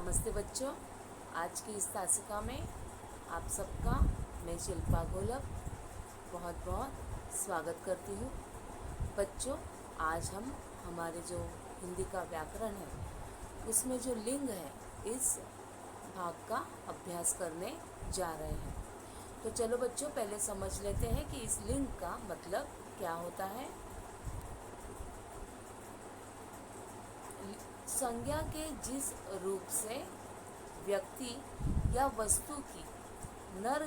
नमस्ते बच्चों। आज की इस तासिका में आप सबका मैं शिल्पा गोलक बहुत बहुत स्वागत करती हूँ। बच्चों, आज हम हमारे जो हिंदी का व्याकरण है उसमें जो लिंग है इस भाग का अभ्यास करने जा रहे हैं। तो चलो बच्चों, पहले समझ लेते हैं कि इस लिंग का मतलब क्या होता है। संज्ञा के जिस रूप से व्यक्ति या वस्तु की नर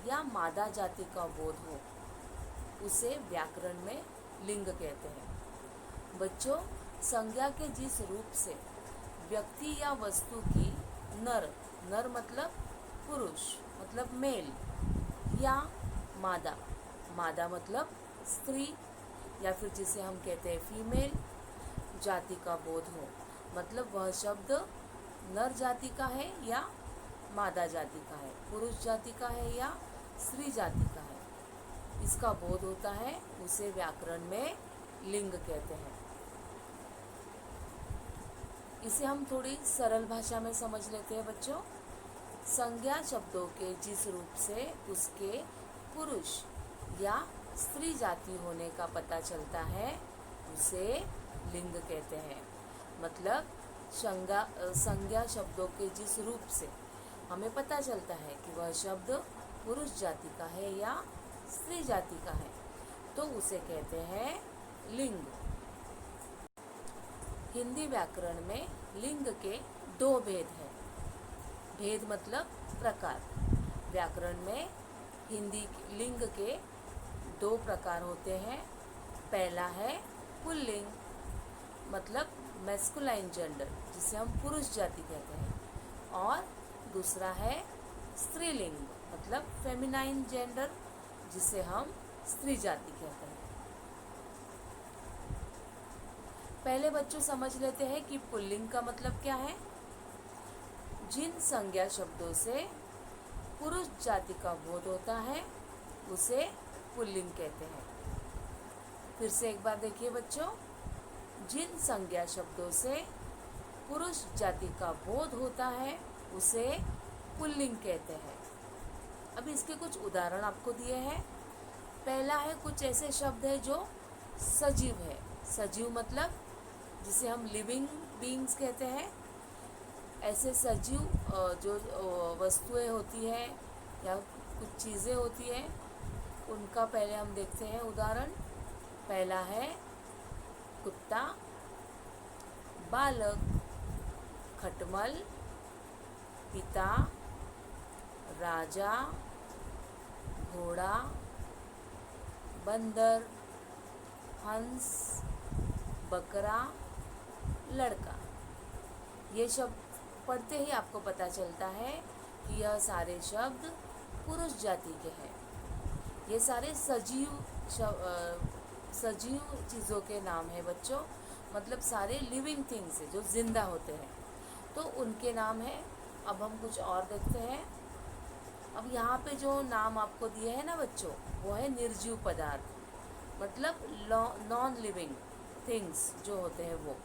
या मादा जाति का बोध हो उसे व्याकरण में लिंग कहते हैं। बच्चों, संज्ञा के जिस रूप से व्यक्ति या वस्तु की नर मतलब पुरुष मतलब मेल, या मादा मतलब स्त्री, या फिर जिसे हम कहते हैं फीमेल जाति का बोध हो, मतलब वह शब्द नर जाति का है या मादा जाति का है, पुरुष जाति का है या स्त्री जाति का है, इसका बोध होता है, उसे व्याकरण में लिंग कहते हैं। इसे हम थोड़ी सरल भाषा में समझ लेते हैं बच्चों। संज्ञा शब्दों के जिस रूप से उसके पुरुष या स्त्री जाति होने का पता चलता है उसे लिंग कहते हैं। मतलब संज्ञा शब्दों के जिस रूप से हमें पता चलता है कि वह शब्द पुरुष जाति का है या स्त्री जाति का है तो उसे कहते हैं लिंग। हिंदी व्याकरण में लिंग के दो भेद हैं। भेद मतलब प्रकार। व्याकरण में हिंदी लिंग के दो प्रकार होते हैं। पहला है पुल्लिंग मतलब मैस्कुलाइन जेंडर, जिसे हम पुरुष जाति कहते हैं, और दूसरा है स्त्रीलिंग मतलब फेमिनाइन जेंडर, जिसे हम स्त्री जाति कहते हैं। पहले बच्चों समझ लेते हैं कि पुल्लिंग का मतलब क्या है। जिन संज्ञा शब्दों से पुरुष जाति का बोध होता है उसे पुल्लिंग कहते हैं। फिर से एक बार देखिए बच्चों, जिन संज्ञा शब्दों से पुरुष जाति का बोध होता है उसे पुल्लिंग कहते हैं। अब इसके कुछ उदाहरण आपको दिए हैं। पहला है, कुछ ऐसे शब्द है जो सजीव है। सजीव मतलब जिसे हम लिविंग बीइंग्स कहते हैं। ऐसे सजीव जो वस्तुएं होती है या कुछ चीज़ें होती हैं उनका पहले हम देखते हैं उदाहरण। पहला है कुत्ता, बालक, खटमल, पिता, राजा, घोड़ा, बंदर, हंस, बकरा, लड़का। ये शब्द पढ़ते ही आपको पता चलता है कि यह सारे शब्द पुरुष जाति के हैं। ये सारे सजीव चीज़ों के नाम हैं बच्चों, मतलब सारे लिविंग थिंग्स हैं जो जिंदा होते हैं, तो उनके नाम हैं। अब हम कुछ और देखते हैं। अब यहाँ पे जो नाम आपको दिए हैं ना बच्चों, वो है निर्जीव पदार्थ, मतलब नॉन लिविंग थिंग्स जो होते हैं वो,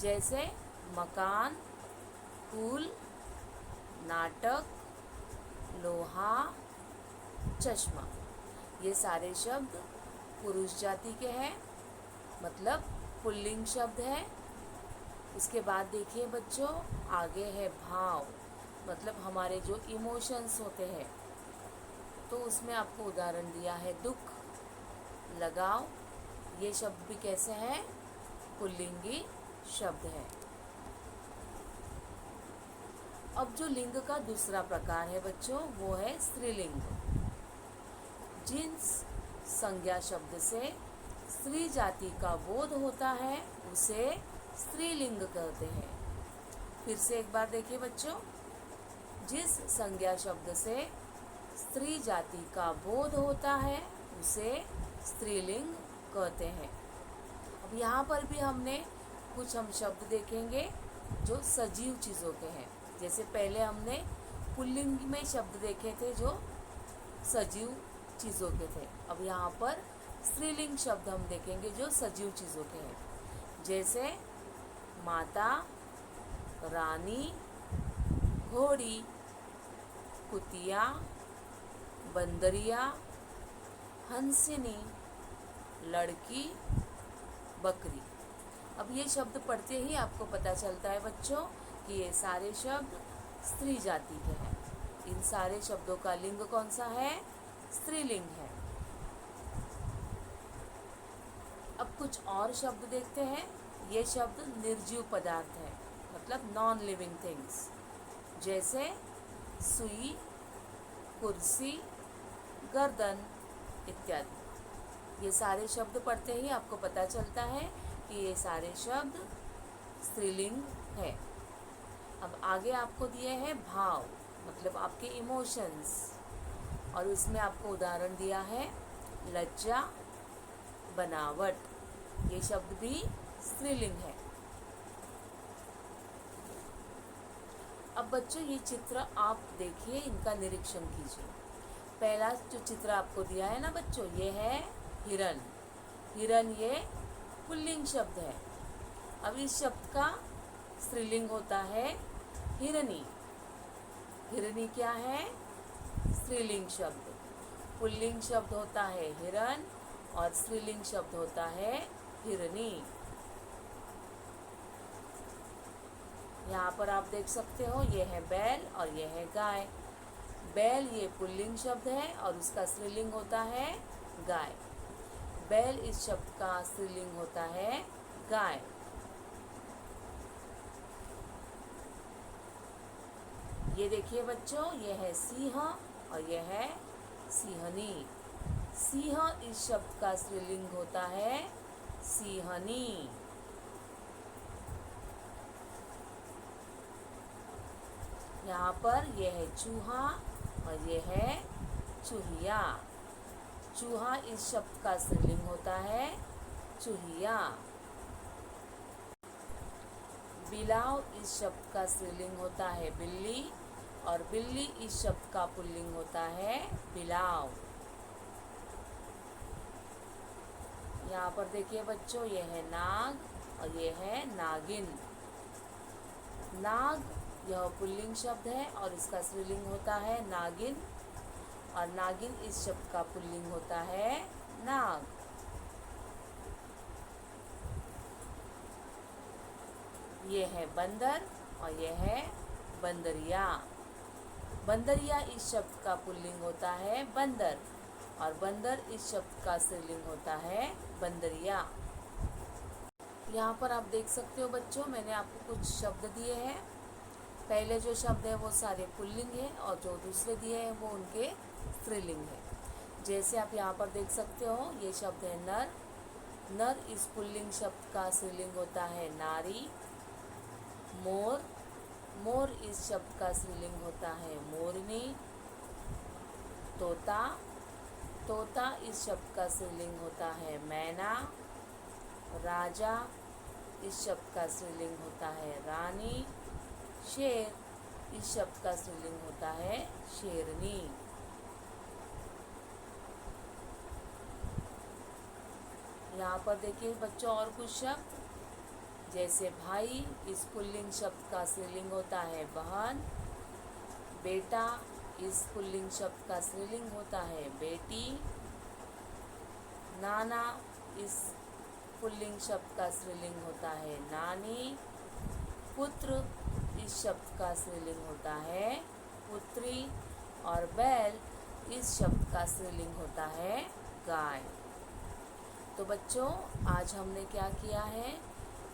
जैसे मकान, फूल, नाटक, लोहा, चश्मा। ये सारे शब्द पुरुष जाति के हैं, मतलब पुल्लिंग शब्द है। उसके बाद देखिए बच्चों, आगे है भाव, मतलब हमारे जो इमोशंस होते हैं, तो उसमें आपको उदाहरण दिया है दुख, लगाव। ये शब्द भी कैसे हैं? पुल्लिंगी शब्द है। अब जो लिंग का दूसरा प्रकार है बच्चों वो है स्त्रीलिंग। जिन संज्ञा शब्द से स्त्री जाति का बोध होता है उसे स्त्रीलिंग कहते हैं। फिर से एक बार देखिए बच्चों, जिस संज्ञा शब्द से स्त्री जाति का बोध होता है उसे स्त्रीलिंग कहते हैं। अब यहाँ पर भी हम शब्द देखेंगे जो सजीव चीज़ों के हैं। जैसे पहले हमने पुल्लिंग में शब्द देखे थे जो सजीव चीज़ों के थे। अब यहाँ पर स्त्रीलिंग शब्द हम देखेंगे जो सजीव चीज़ों के हैं, जैसे माता, रानी, घोड़ी, कुतिया, बंदरिया, हंसिनी, लड़की, बकरी। अब ये शब्द पढ़ते ही आपको पता चलता है बच्चों कि ये सारे शब्द स्त्री जाति के हैं। इन सारे शब्दों का लिंग कौन सा है? स्त्रीलिंग है। अब कुछ और शब्द देखते हैं। ये शब्द निर्जीव पदार्थ है, मतलब नॉन लिविंग थिंग्स, जैसे सुई, कुर्सी, गर्दन इत्यादि। ये सारे शब्द पढ़ते ही आपको पता चलता है कि ये सारे शब्द स्त्रीलिंग है। अब आगे आपको दिए हैं भाव, मतलब आपके इमोशंस, और इसमें आपको उदाहरण दिया है लज्जा, बनावट। ये शब्द भी स्त्रीलिंग है। अब बच्चों ये चित्र आप देखिए, इनका निरीक्षण कीजिए। पहला जो चित्र आपको दिया है ना बच्चों, ये है हिरन। हिरन ये पुल्लिंग शब्द है। अब इस शब्द का स्त्रीलिंग होता है हिरनी। हिरनी क्या है? स्त्रीलिंग शब्द। पुल्लिंग शब्द होता है हिरन और स्त्रीलिंग शब्द होता है हिरनी। यहाँ पर आप देख सकते हो, ये है बैल और ये है गाय। बैल ये पुल्लिंग शब्द है और उसका स्त्रीलिंग होता है गाय। बैल इस शब्द का स्त्रीलिंग होता है गाय। ये देखिए बच्चों, ये है सिंह और ये है सिंहनी। सिंह इस शब्द का स्त्रीलिंग होता है सिंहनी। यहाँ पर ये है चूहा और ये है चूहिया। चूहा इस शब्द का स्त्रीलिंग होता है चूहिया। बिलाव इस शब्द का स्त्रीलिंग होता है बिल्ली और बिल्ली इस शब्द का पुल्लिंग होता है बिलाव। यहाँ पर देखिए बच्चों, ये है नाग और ये है नागिन। नाग यह पुल्लिंग शब्द है और इसका स्त्रीलिंग होता है नागिन, और नागिन इस शब्द का पुल्लिंग होता है नाग। ये है बंदर और ये है बंदरिया। बंदरिया इस शब्द का पुल्लिंग होता है बंदर और बंदर इस शब्द का स्त्रीलिंग होता है बंदरिया। यहाँ पर आप देख सकते हो बच्चों, मैंने आपको कुछ शब्द दिए हैं। पहले जो शब्द है वो सारे पुल्लिंग है और जो दूसरे दिए हैं वो उनके स्त्रीलिंग है। जैसे आप यहाँ पर देख सकते हो, ये शब्द है नर। नर इस पुल्लिंग शब्द का स्त्रीलिंग होता है नारी। मोर, मोर इस शब्द का स्त्रीलिंग होता है मोरनी। तोता, तोता इस शब्द का स्त्रीलिंग होता है मैना। राजा इस शब्द का स्त्रीलिंग होता है रानी। शेर इस शब्द का स्त्रीलिंग होता है शेरनी। यहाँ पर देखिए बच्चों और कुछ शब्द, जैसे भाई इस पुल्लिंग शब्द का स्त्रीलिंग होता है बहन। बेटा इस पुल्लिंग शब्द का स्त्रीलिंग होता है बेटी। नाना इस पुल्लिंग शब्द का स्त्रीलिंग होता है नानी। पुत्र इस शब्द का स्त्रीलिंग होता है पुत्री और बैल इस शब्द का स्त्रीलिंग होता है गाय। तो बच्चों, आज हमने क्या किया है,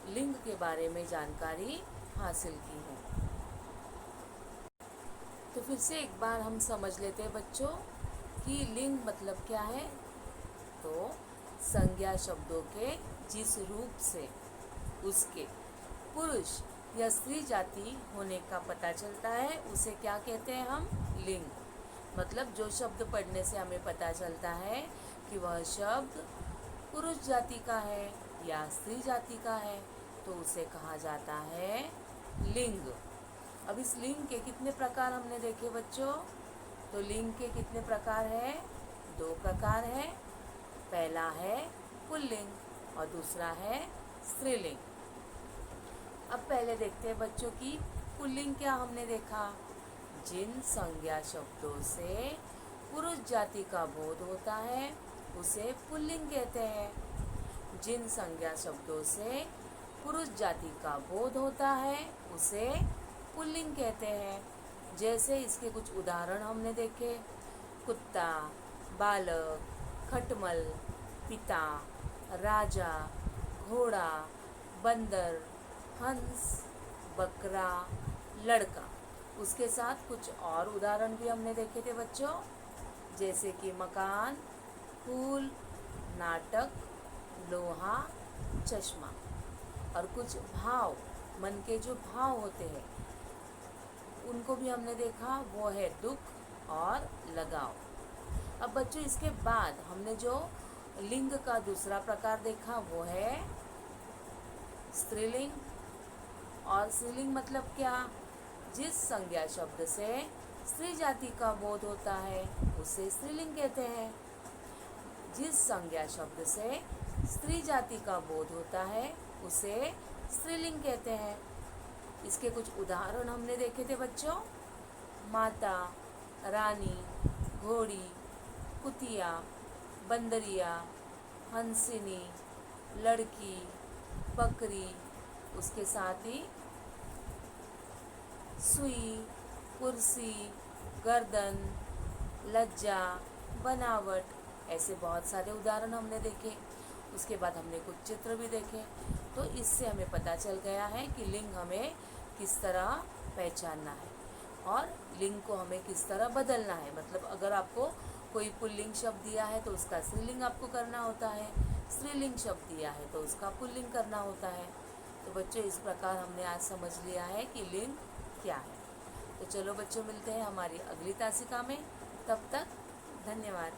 लिंग के बारे में जानकारी हासिल की है। तो फिर से एक बार हम समझ लेते हैं बच्चों कि लिंग मतलब क्या है। तो संज्ञा शब्दों के जिस रूप से उसके पुरुष या स्त्री जाति होने का पता चलता है उसे क्या कहते हैं हम? लिंग। मतलब जो शब्द पढ़ने से हमें पता चलता है कि वह शब्द पुरुष जाति का है या स्त्री जाति का है, तो उसे कहा जाता है लिंग। अब इस लिंग के कितने प्रकार हमने देखे बच्चों? तो लिंग के कितने प्रकार है? 2 प्रकार है। पहला है पुल्लिंग और दूसरा है स्त्रीलिंग। अब पहले देखते हैं बच्चों की पुल्लिंग क्या हमने देखा। जिन संज्ञा शब्दों से पुरुष जाति का बोध होता है उसे पुल्लिंग कहते हैं। जिन संज्ञा शब्दों से पुरुष जाति का बोध होता है उसे पुल्लिंग कहते हैं। जैसे इसके कुछ उदाहरण हमने देखे। कुत्ता, बालक, खटमल, पिता, राजा, घोड़ा, बंदर, हंस, बकरा, लड़का। उसके साथ कुछ और उदाहरण भी हमने देखे थे बच्चों, जैसे कि मकान, फूल, नाटक, लोहा, चश्मा। और कुछ भाव, मन के जो भाव होते हैं उनको भी हमने देखा, वो है दुख और लगाव। अब बच्चों इसके बाद हमने जो लिंग का दूसरा प्रकार देखा वो है स्त्रीलिंग। और स्त्रीलिंग मतलब क्या? जिस संज्ञा शब्द से स्त्री जाति का बोध होता है उसे स्त्रीलिंग कहते हैं। जिस संज्ञा शब्द से स्त्री जाति का बोध होता है उसे स्त्रीलिंग कहते हैं। इसके कुछ उदाहरण हमने देखे थे बच्चों। माता, रानी, घोड़ी, कुतिया, बंदरिया, हंसिनी, लड़की, बकरी। उसके साथ ही सुई, कुर्सी, गर्दन, लज्जा, बनावट, ऐसे बहुत सारे उदाहरण हमने देखे। उसके बाद हमने कुछ चित्र भी देखे। तो इससे हमें पता चल गया है कि लिंग हमें किस तरह पहचानना है और लिंग को हमें किस तरह बदलना है। मतलब अगर आपको कोई पुल्लिंग शब्द दिया है तो उसका स्त्रीलिंग आपको करना होता है, स्त्रीलिंग शब्द दिया है तो उसका पुल्लिंग करना होता है। तो बच्चों इस प्रकार हमने आज समझ लिया है कि लिंग क्या है। तो चलो बच्चों, मिलते हैं हमारी अगली तासिका में। तब तक धन्यवाद।